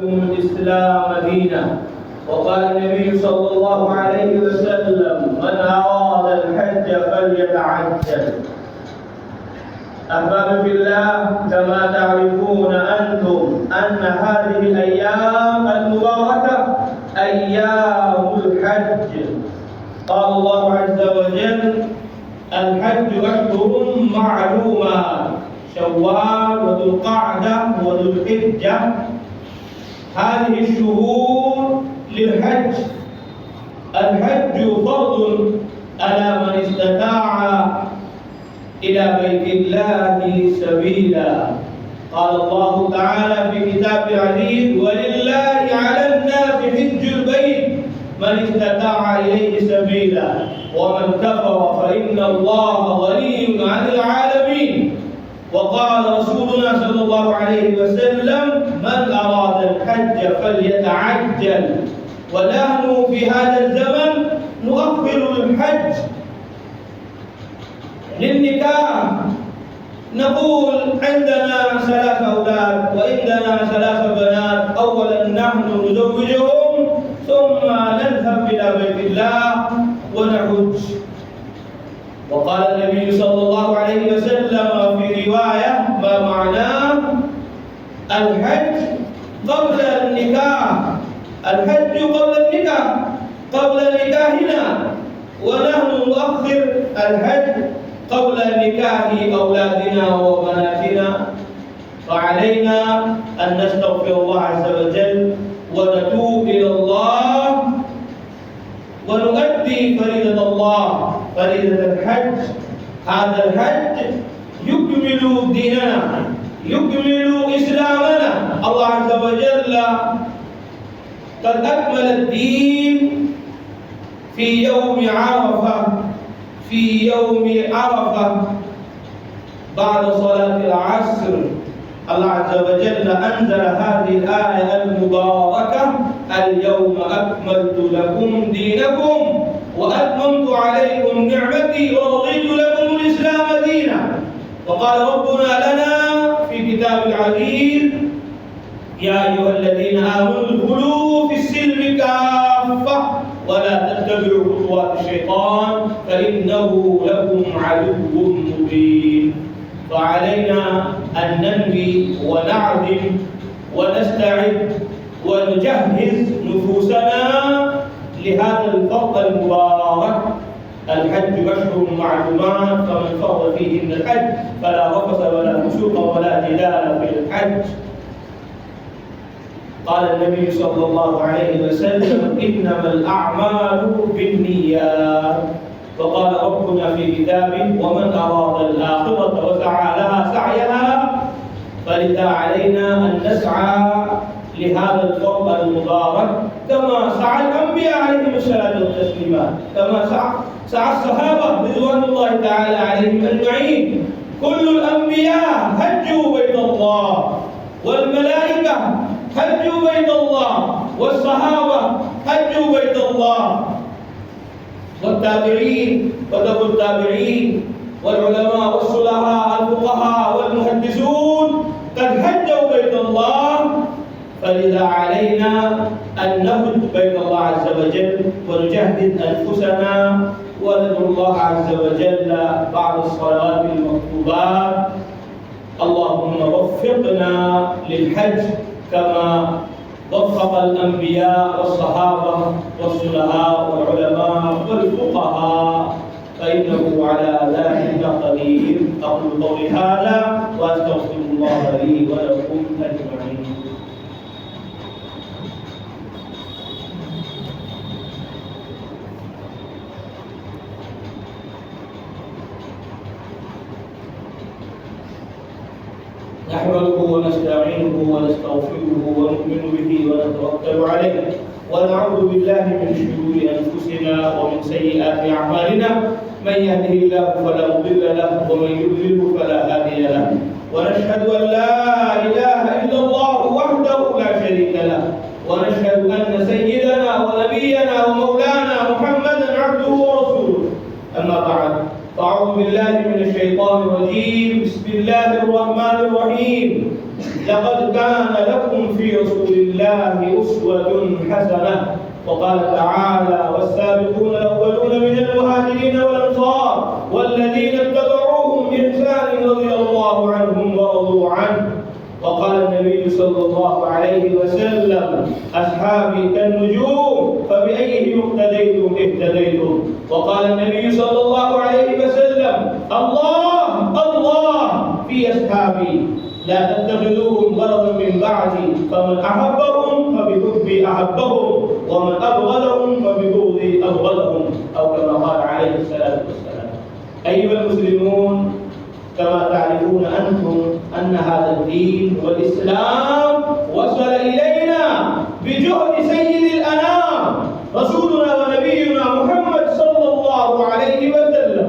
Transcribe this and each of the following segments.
الإسلام دينا. وقال النبي صلى الله عليه وسلم: من أراد الحج فليتعجل. أحبابي في الله، كما تعرفون أنتم أن هذه الأيام المباركة أيام الحج. قال الله عز وجل: الحج أشهر معلومات، شوال وذو القعدة وذو الحجة. هذه الشهور للحج. الحج فرض على من استطاع إلى بيت الله سبيلا. قال الله تعالى في كتاب العزيز: ولله على الناس حج البيت من استطاع إليه سبيلا ومن كفر فإن الله غني عن العالمين. وقال رسولنا صلى الله عليه وسلم: من أراد الحج فليتعجل. ونحن في هذا الزمن نؤخر الحج للنكاح. نقول: عندنا 3 أولاد وعندنا 3 بنات، أولا نحن نزوجهم ثم نذهب إلى بيت الله ونحج. وقال النبي صلى الله عليه وسلم في رواية ما معناه: الحج قبل النكاح، الحج قبل النكاح، قبل نكاحنا، ونحن نؤخر الحج قبل نكاح أولادنا وبناتنا. فعلينا أن نستغفر الله عز وجل ونتوب إلى الله ونؤدي فريضة الله، فريضة الحج. هذا الحج يكمل ديننا، يكمل إسلامنا. الله عز وجل قد أكمل الدين في يوم عرفة، في يوم عرفة بعد صلاة العصر. الله عز وجل أنزل هذه الآية المباركة: اليوم أكملت لكم دينكم وأتممت عليكم نعمتي ورضيت لكم الإسلام دينا. وقال ربنا لنا في كتاب العزيز: يا أيها الذين آمنوا ادخلوا في السلم كافة ولا تتبعوا خطوات الشيطان فإنه لكم عدو مبين. فعلينا أن ننوي ونعزم ونستعد ونجهز نفوسنا لهذا الفرض المبارك. الحج أشهر معلومات، فمن فرض فيهن الحج فلا رفث ولا فسوق ولا جدال في الحج. قال النبي صلى الله عليه وسلم: إنما الأعمال بالنيات. وقال ربنا في كتابه: ومن أراد الآخرة وسعى لها سعيها فلذا علينا أن نسعى لهذا الفرض المبارك كما سعى الأنبياء عليهم الصلاة والتسليمات، كما سعى الصحابة رضوان الله تعالى عليهم أجمعين. كل الأنبياء حجوا بيت الله، والملائكة حجوا بيت الله، والصحابة حجوا بيت الله، والتابعين وتبع التابعين والعلماء والصلحاء الفقهاء والمحدثون قد حجوا بيت الله. فلذا علينا أن نهج بيت الله عز وجل ونجهز أنفسنا وندعو الله عز وجل بعد الصلوات المكتوبات: اللهم وفقنا للحج كما وفق الأنبياء والصحابة والصلحاء والعلماء والفقهاء، فإنه على ذلك قدير. أقول قولي هذا وأستغفر الله لي ولكم أجمعين. نحمده ونستعينه ونستغفره ونؤمن به ونتوكل عليه، ونعوذ بالله من شرور أنفسنا ومن سيئات أعمالنا. من يهده الله فلا مضل له ومن يضلل فلا هادي له. ونشهد أن لا إله إلا الله وحده لا شريك له، ونشهد أن سيدنا ونبينا ومولانا محمدا عبده ورسوله. أما بعد، فأعوذ بالله من الشيطان الرجيم. بسم الله الرحمن الرحيم. لقد كان لكم في رسول الله الله أسوة حسنة. وقال تعالى: والسابقون الأولون من المهاجرين والأنصار والذين اتبعوهم بإحسان رضي الله عنهم ورضوا عنه. وقال النبي صلى الله عليه وسلم: أصحابي كالنجوم فبأيهم اقتديتم اهتديتم. وقال النبي صلى الله عليه وسلم: الله الله في أصحابي لا تتخذوهم غرضا من بعدي، فمن أحبهم فبحبي أحبهم، ومن أبغضهم فببغضي أبغضهم، أو كما قال عليه الصلاة والسلام. أيها المسلمون، كما تعرفون أنتم أن هذا الدين والإسلام وصل إلينا بجهد سيد الأنام رسولنا ونبينا محمد صلى الله عليه وسلم.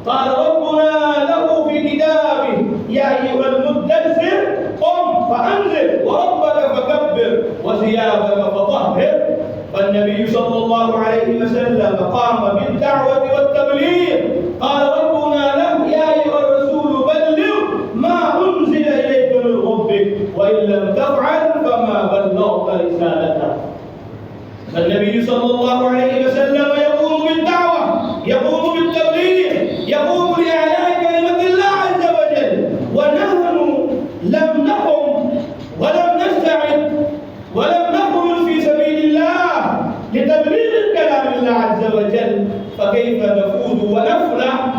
قال ربنا له في كتابه: يا أيها المدثر قم فأنذر وربك فكبر وثيابك فطهر. فالنبي صلى الله عليه وسلم قام بالدعوة والتبليغ. قال ربنا له: يا أيها الرسول بلغ ما أنزل إليك من ربك وإن لم تفعل فما بلغت رسالته. فالنبي صلى الله عليه وسلم يقوم بالدعوة، يقوم بالتبليغ، يقوم بإعلاء كلمة الله عز وجل. ونحن لم نقم ولم نستعد ولم نخرج في سبيل الله لتبليغ كلام الله عز وجل، فكيف نفوز ونفلح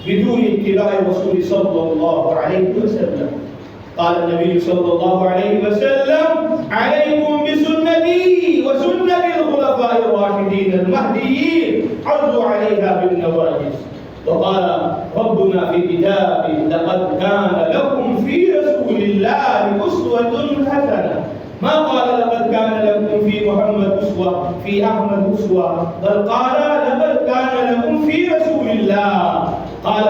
بدون اتباع الرسول صلى الله عليه وسلم؟ قال النبي صلى الله عليه وسلم: عليكم بسنتي وسنة الخلفاء الراشدين المهديين، عضوا عليها بالنواجذ. وقال ربنا في كتابه: لقد كان لكم في رسول الله أسوة حسنة. ما قال لقد كان لكم في محمد أسوة، في أحمد أسوة، بل قال لقد كان لكم في رسول الله. قال